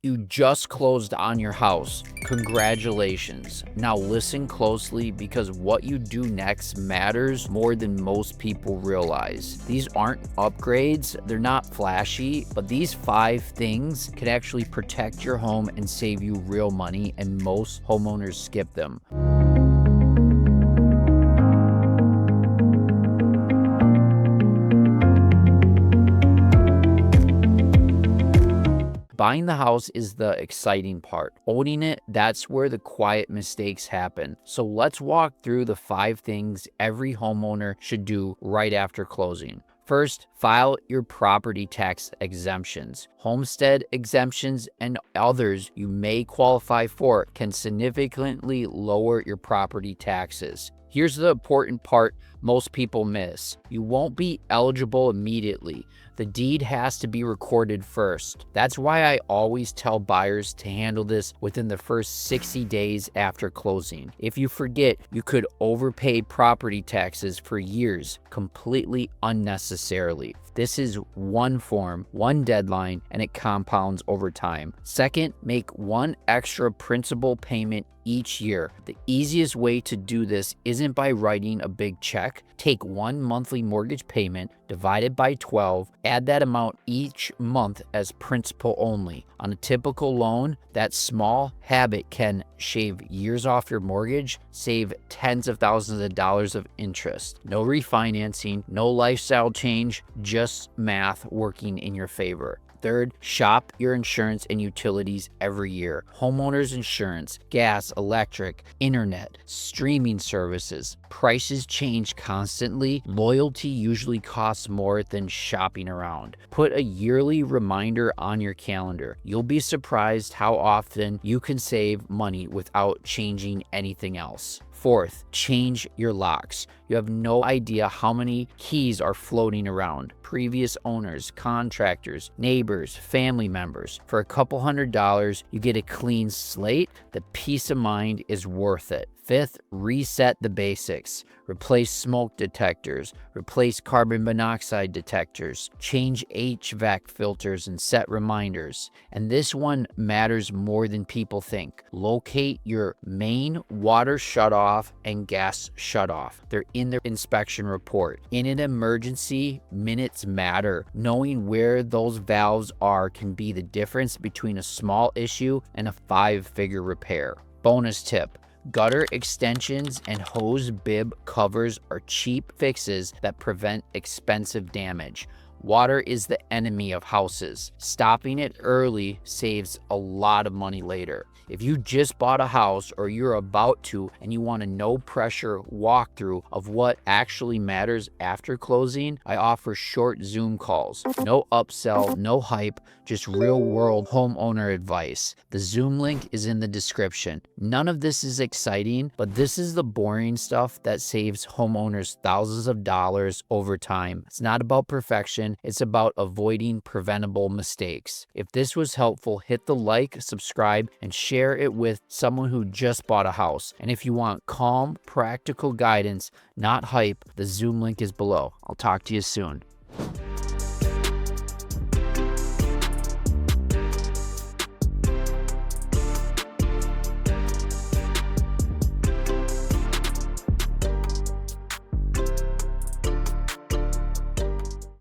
You just closed on your house. Congratulations. Now listen closely because what you do next matters more than most people realize. These aren't upgrades, they're not flashy, but these 5 things can actually protect your home and save you real money, and most homeowners skip them. Buying the house is the exciting part. Owning it, that's where the quiet mistakes happen. So let's walk through the 5 things every homeowner should do right after closing. First, file your property tax exemptions. Homestead exemptions and others you may qualify for can significantly lower your property taxes. Here's the important part most people miss. You won't be eligible immediately. The deed has to be recorded first. That's why I always tell buyers to handle this within the first 60 days after closing. If you forget, you could overpay property taxes for years completely unnecessarily. This is one form, one deadline, and it compounds over time. Second, make one extra principal payment each year. The easiest way to do this isn't by writing a big check. Take one monthly mortgage payment, divide it by 12, add that amount each month as principal only. On a typical loan, that small habit can shave years off your mortgage, save tens of thousands of dollars of interest. No refinancing, no lifestyle change, just math working in your favor. Third, shop your insurance and utilities every year. Homeowners insurance, gas, electric, internet, streaming services. Prices change constantly. Loyalty usually costs more than shopping around. Put a yearly reminder on your calendar. You'll be surprised how often you can save money without changing anything else. Fourth, change your locks. You have no idea how many keys are floating around. Previous owners, contractors, neighbors, family members. For a couple $100, you get a clean slate. The peace of mind is worth it. Fifth, reset the basics. Replace smoke detectors, replace carbon monoxide detectors, change HVAC filters and set reminders. And this one matters more than people think. Locate your main water shutoff and gas shutoff. They're in the inspection report. In an emergency, minutes matter. Knowing where those valves are can be the difference between a small issue and a 5-figure repair. Bonus tip. Gutter extensions and hose bib covers are cheap fixes that prevent expensive damage. Water is the enemy of houses. Stopping it early saves a lot of money later. If you just bought a house or you're about to and you want a no pressure walkthrough of what actually matters after closing, I offer short Zoom calls. No upsell, no hype, just real world homeowner advice. The Zoom link is in the description. None of this is exciting, but this is the boring stuff that saves homeowners thousands of dollars over time. It's not about perfection. It's about avoiding preventable mistakes. If this was helpful, hit the like, subscribe, and share it with someone who just bought a house. And if you want calm, practical guidance, not hype, the Zoom link is below. I'll talk to you soon.